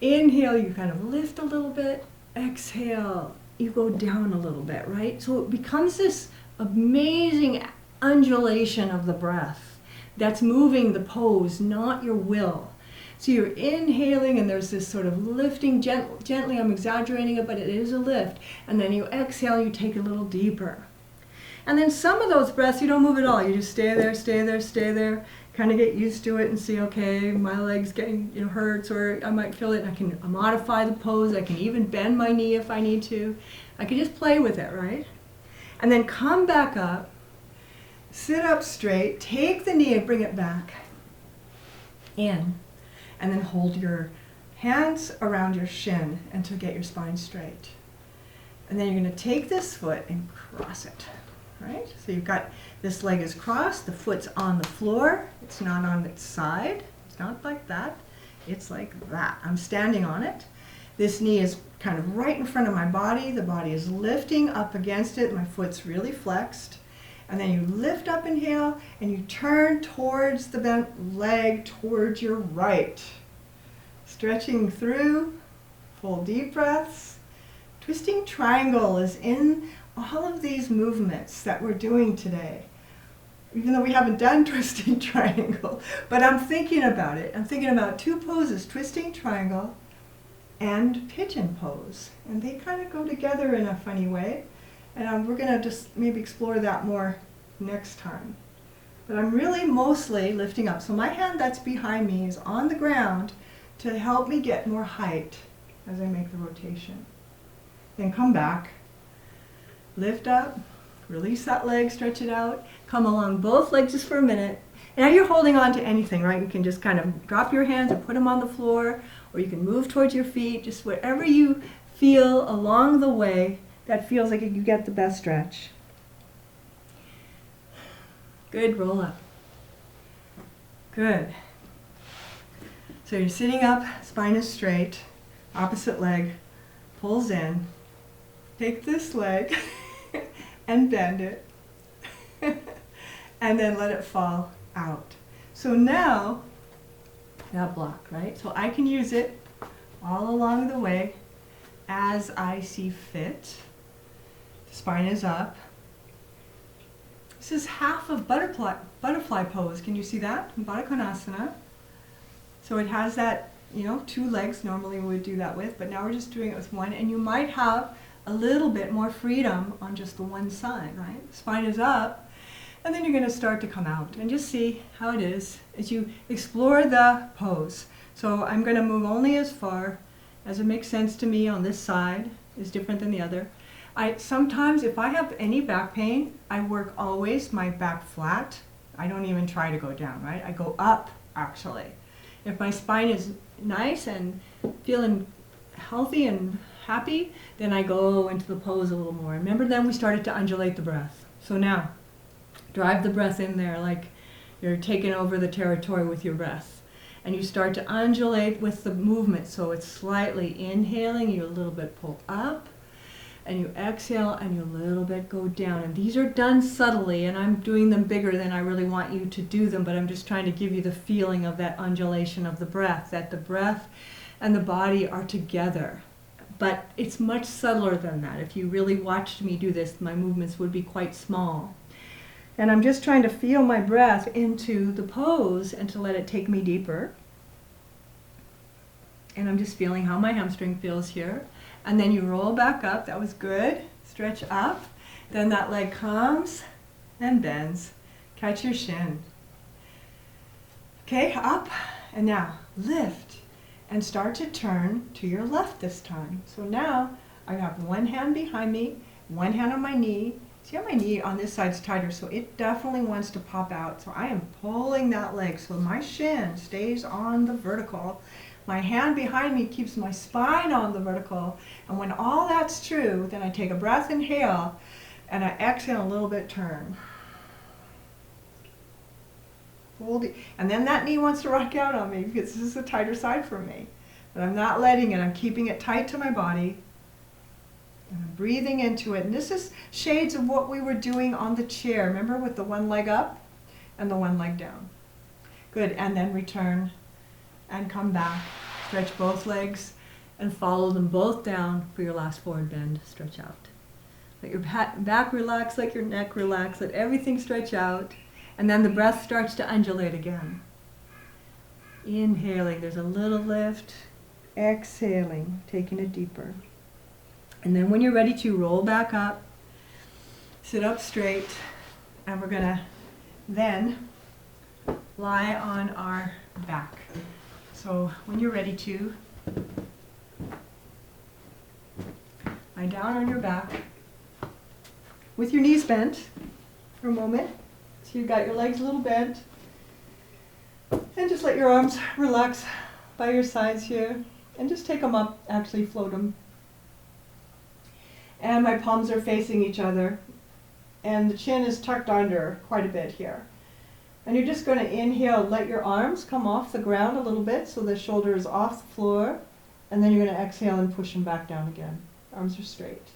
inhale, you kind of lift a little bit. Exhale, you go down a little bit, right? So it becomes this amazing undulation of the breath that's moving the pose, not your will. So you're inhaling and there's this sort of lifting gently. I'm exaggerating it, but it is a lift. And then you exhale, you take a little deeper. And then some of those breaths, you don't move at all. You just stay there, stay there, stay there. Kind of get used to it and see, okay, my leg's getting, hurts, or I might feel it. I can modify the pose. I can even bend my knee if I need to. I can just play with it, right? And then come back up Sit up straight, take the knee and bring it back in, and then hold your hands around your shin and to get your spine straight. And then you're going to take this foot and cross it, right? So you've got this leg is crossed, the foot's on the floor, it's not on its side, it's not like that, it's like that. I'm standing on it. This knee is kind of right in front of my body, the body is lifting up against it, my foot's really flexed. And then you lift up, inhale, and you turn towards the bent leg, towards your right. Stretching through, full deep breaths. Twisting triangle is in all of these movements that we're doing today. Even though we haven't done twisting triangle, but I'm thinking about it. I'm thinking about two poses, twisting triangle and pigeon pose. And they kind of go together in a funny way. And we're going to just maybe explore that more next time. But I'm really mostly lifting up. So my hand that's behind me is on the ground to help me get more height as I make the rotation. Then come back, lift up, release that leg, stretch it out, come along both legs just for a minute. And now you're holding on to anything, right? You can just kind of drop your hands or put them on the floor, or you can move towards your feet, just whatever you feel along the way that feels like you get the best stretch. Good, roll up. Good. So you're sitting up, spine is straight, opposite leg pulls in. Take this leg and bend it. And then let it fall out. So now, that block, right? So I can use it all along the way as I see fit. Spine is up. This is half of butterfly pose. Can you see that? Baddha Konasana. So it has that, two legs normally we would do that with, but now we're just doing it with one. And you might have a little bit more freedom on just the one side, right? Spine is up, and then you're going to start to come out. And just see how it is as you explore the pose. So I'm going to move only as far as it makes sense to me on this side. Is different than the other. Sometimes, if I have any back pain, I work always my back flat. I don't even try to go down, right? I go up, actually. If my spine is nice and feeling healthy and happy, then I go into the pose a little more. Remember, then we started to undulate the breath. So now, drive the breath in there like you're taking over the territory with your breath. And you start to undulate with the movement. So it's slightly inhaling, you a little bit pull up, and you exhale and you a little bit go down. And these are done subtly, and I'm doing them bigger than I really want you to do them, but I'm just trying to give you the feeling of that undulation of the breath, that the breath and the body are together. But it's much subtler than that. If you really watched me do this, my movements would be quite small. And I'm just trying to feel my breath into the pose and to let it take me deeper. And I'm just feeling how my hamstring feels here. And then you roll back up. That was good. Stretch up. Then that leg comes and bends. Catch your shin. Okay, up. And now lift. And start to turn to your left this time. So now I have one hand behind me, one hand on my knee. See how my knee on this side's tighter, so it definitely wants to pop out. So I am pulling that leg so my shin stays on the vertical. My hand behind me keeps my spine on the vertical. And when all that's true, then I take a breath, inhale, and I exhale a little bit, turn. Hold it. And then that knee wants to rock out on me because this is the tighter side for me. But I'm not letting it. I'm keeping it tight to my body. And I'm breathing into it. And this is shades of what we were doing on the chair. Remember, with the one leg up and the one leg down. Good. And then return and come back. Stretch both legs and follow them both down for your last forward bend. Stretch out. Let your back relax, let your neck relax, let everything stretch out. And then the breath starts to undulate again. Inhaling, there's a little lift. Exhaling, taking it deeper. And then when you're ready to roll back up, sit up straight, and we're going to then lie on our back. So when you're ready to, lie down on your back with your knees bent for a moment. So you've got your legs a little bent. And just let your arms relax by your sides here. And just take them up, actually float them. And my palms are facing each other. And the chin is tucked under quite a bit here. And you're just going to inhale, let your arms come off the ground a little bit so the shoulder is off the floor. And then you're going to exhale and push them back down again. Arms are straight.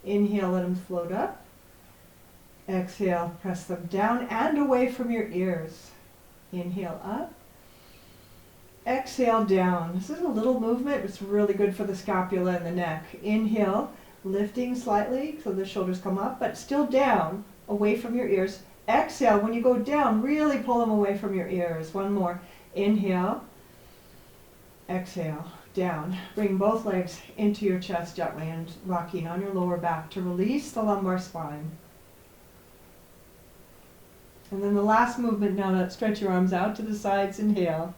Inhale, let them float up. Exhale, press them down and away from your ears. Inhale up. Exhale down. This is a little movement. It's really good for the scapula and the neck. Inhale, lifting slightly so the shoulders come up, but still down, away from your ears. Exhale, when you go down, really pull them away from your ears. One more. Inhale. Exhale, down. Bring both legs into your chest gently and rocking on your lower back to release the lumbar spine. And then the last movement now, to stretch your arms out to the sides, inhale.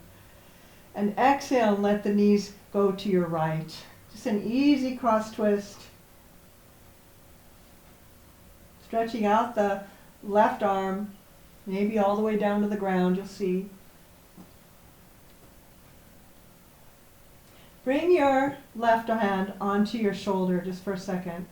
And exhale and let the knees go to your right. Just an easy cross twist. Stretching out the left arm, maybe all the way down to the ground, you'll see. Bring your left hand onto your shoulder just for a second.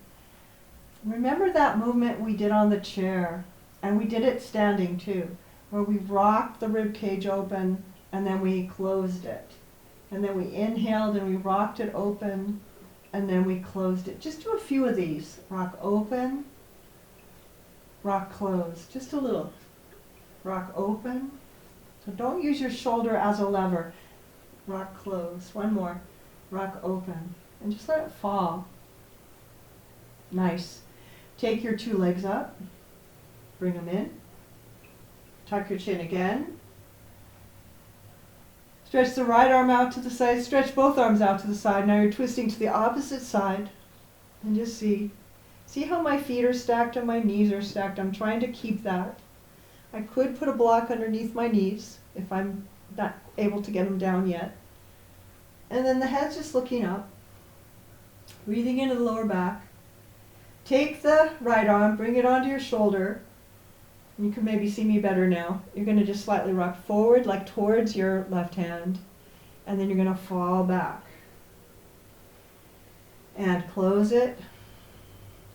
Remember that movement we did on the chair, and we did it standing too, where we rocked the rib cage open and then we closed it. And then we inhaled and we rocked it open and then we closed it. Just do a few of these. Rock open, rock close, just a little. Rock open. So don't use your shoulder as a lever. Rock close. One more. Rock open. And just let it fall. Nice. Take your two legs up. Bring them in. Tuck your chin again. Stretch the right arm out to the side. Stretch both arms out to the side. Now you're twisting to the opposite side. And just see. See how my feet are stacked and my knees are stacked? I'm trying to keep that. I could put a block underneath my knees if I'm not able to get them down yet. And then the head's just looking up. Breathing into the lower back. Take the right arm, bring it onto your shoulder. You can maybe see me better now. You're going to just slightly rock forward, like towards your left hand. And then you're going to fall back. And close it.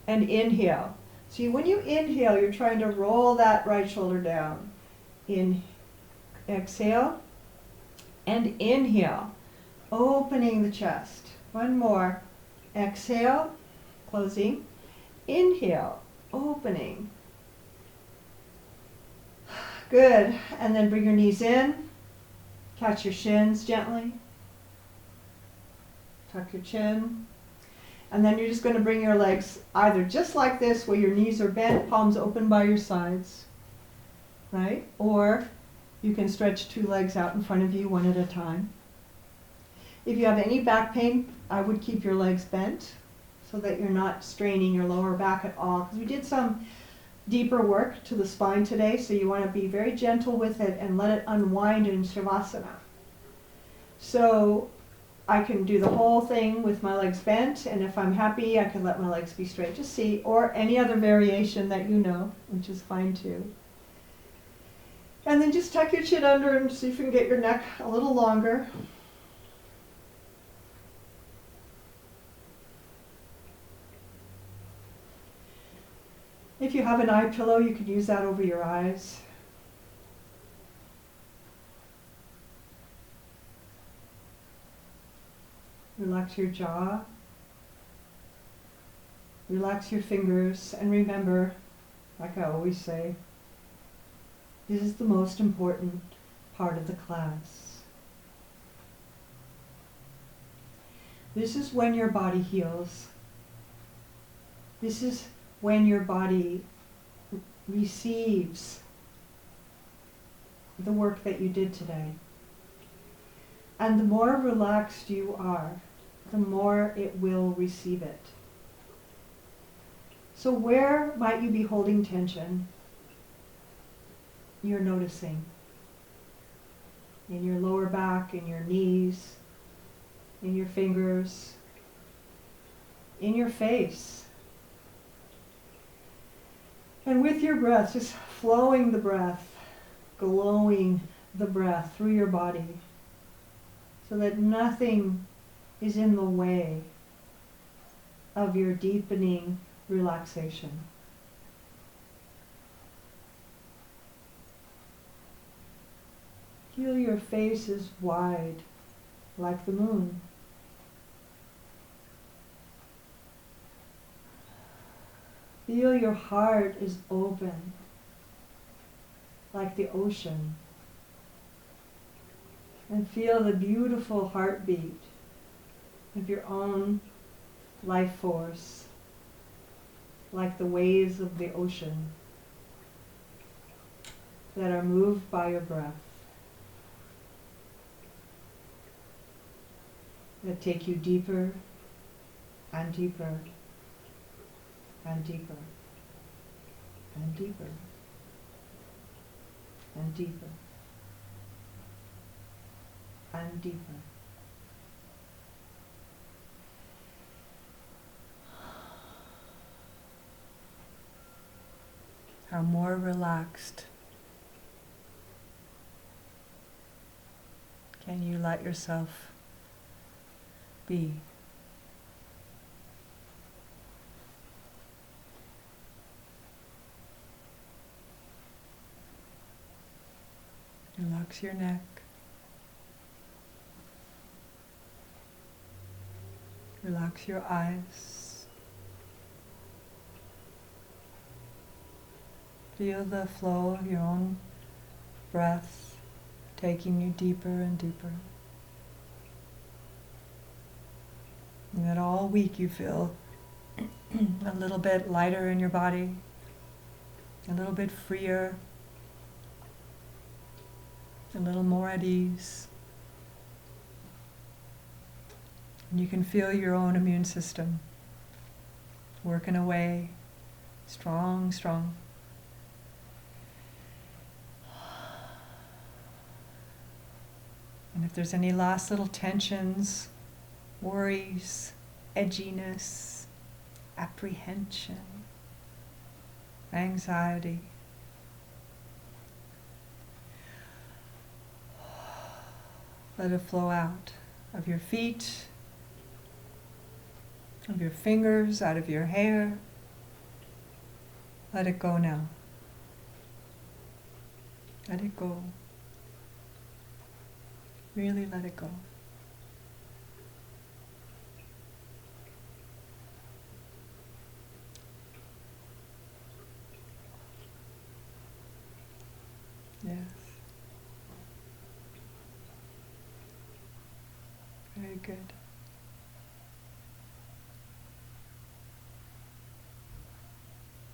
And inhale. See, when you inhale, you're trying to roll that right shoulder down. Exhale. And inhale. Opening the chest. One more. Exhale. Closing. Inhale. Opening. Good. And then bring your knees in. Catch your shins gently. Tuck your chin. And then you're just going to bring your legs either just like this, where your knees are bent, palms open by your sides, right? Or you can stretch two legs out in front of you, one at a time. If you have any back pain, I would keep your legs bent so that you're not straining your lower back at all. Because we did some deeper work to the spine today, so you want to be very gentle with it and let it unwind in Shavasana. So I can do the whole thing with my legs bent, and if I'm happy, I can let my legs be straight. Just see, or any other variation that you know, which is fine too. And then just tuck your chin under and see if you can get your neck a little longer. If you have an eye pillow, you could use that over your eyes. Relax your jaw. Relax your fingers. And remember, like I always say, this is the most important part of the class. This is when your body heals. This is when your body receives the work that you did today. And the more relaxed you are, the more it will receive it. So where might you be holding tension? You're noticing. In your lower back, in your knees, in your fingers, in your face. And with your breath, just flowing the breath, glowing the breath through your body so that nothing is in the way of your deepening relaxation. Feel your face is wide like the moon. Feel your heart is open like the ocean. And feel the beautiful heartbeat of your own life force, like the waves of the ocean that are moved by your breath, that take you deeper and deeper and deeper and deeper and deeper and deeper. How more relaxed can you let yourself be? Relax your neck. Relax your eyes. Feel the flow of your own breath taking you deeper and deeper. And that all week you feel a little bit lighter in your body, a little bit freer, a little more at ease. And you can feel your own immune system working away, strong, strong. And if there's any last little tensions, worries, edginess, apprehension, anxiety, let it flow out of your feet, of your fingers, out of your hair. Let it go now. Let it go. Really let it go. Yes. Very good.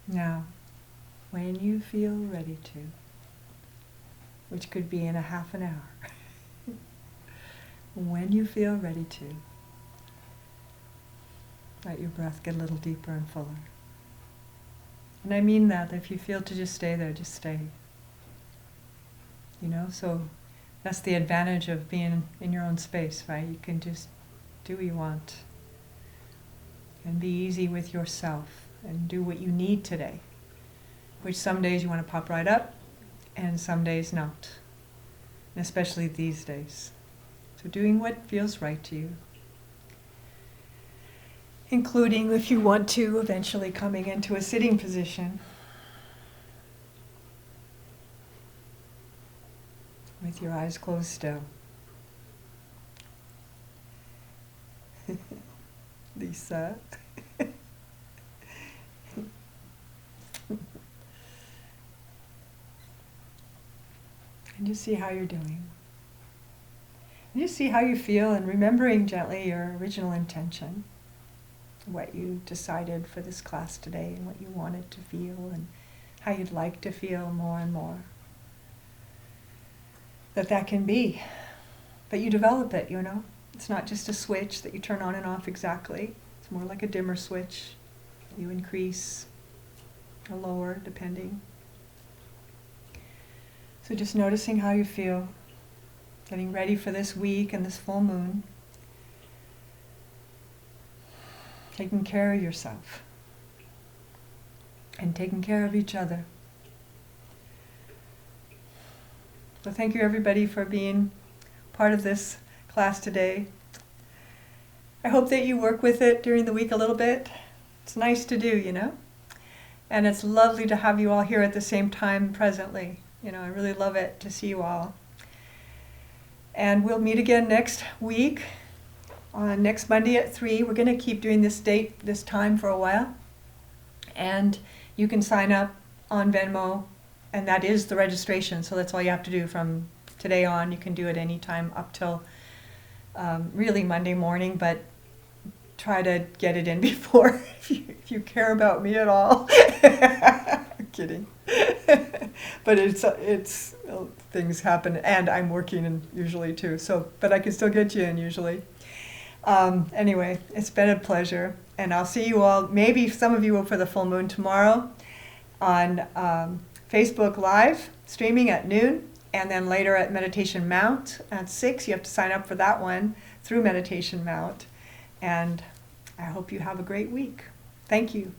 Now, when you feel ready to, which could be in a half an hour, when you feel ready to, let your breath get a little deeper and fuller. And I mean that, if you feel to just stay there, just stay. You know, so that's the advantage of being in your own space, right? You can just do what you want and be easy with yourself and do what you need today, which some days you want to pop right up and some days not, and especially these days. So doing what feels right to you, including if you want to, eventually coming into a sitting position with your eyes closed still. Lisa. And just see how you're doing. And just see how you feel, and remembering gently your original intention, what you decided for this class today and what you wanted to feel and how you'd like to feel more and more. That can be. But you develop it, you know. It's not just a switch that you turn on and off exactly. It's more like a dimmer switch. You increase or lower depending. So just noticing how you feel, getting ready for this week and this full moon, taking care of yourself. and taking care of each other. So thank you everybody for being part of this class today. I hope that you work with it during the week a little bit. It's nice to do, you know? And it's lovely to have you all here at the same time presently. You know, I really love it to see you all. And we'll meet again next week, on next Monday at 3. We're going to keep doing this time for a while. And you can sign up on Venmo, and that is the registration. So that's all you have to do from today on. You can do it anytime up till really Monday morning, but try to get it in before if you care about me at all. I'm kidding. But it's things happen, and I'm working usually too. So, but I can still get you in usually. Anyway, it's been a pleasure, and I'll see you all. Maybe some of you will for the full moon tomorrow on Facebook Live streaming at noon, and then later at Meditation Mount at 6. You have to sign up for that one through Meditation Mount. And I hope you have a great week. Thank you.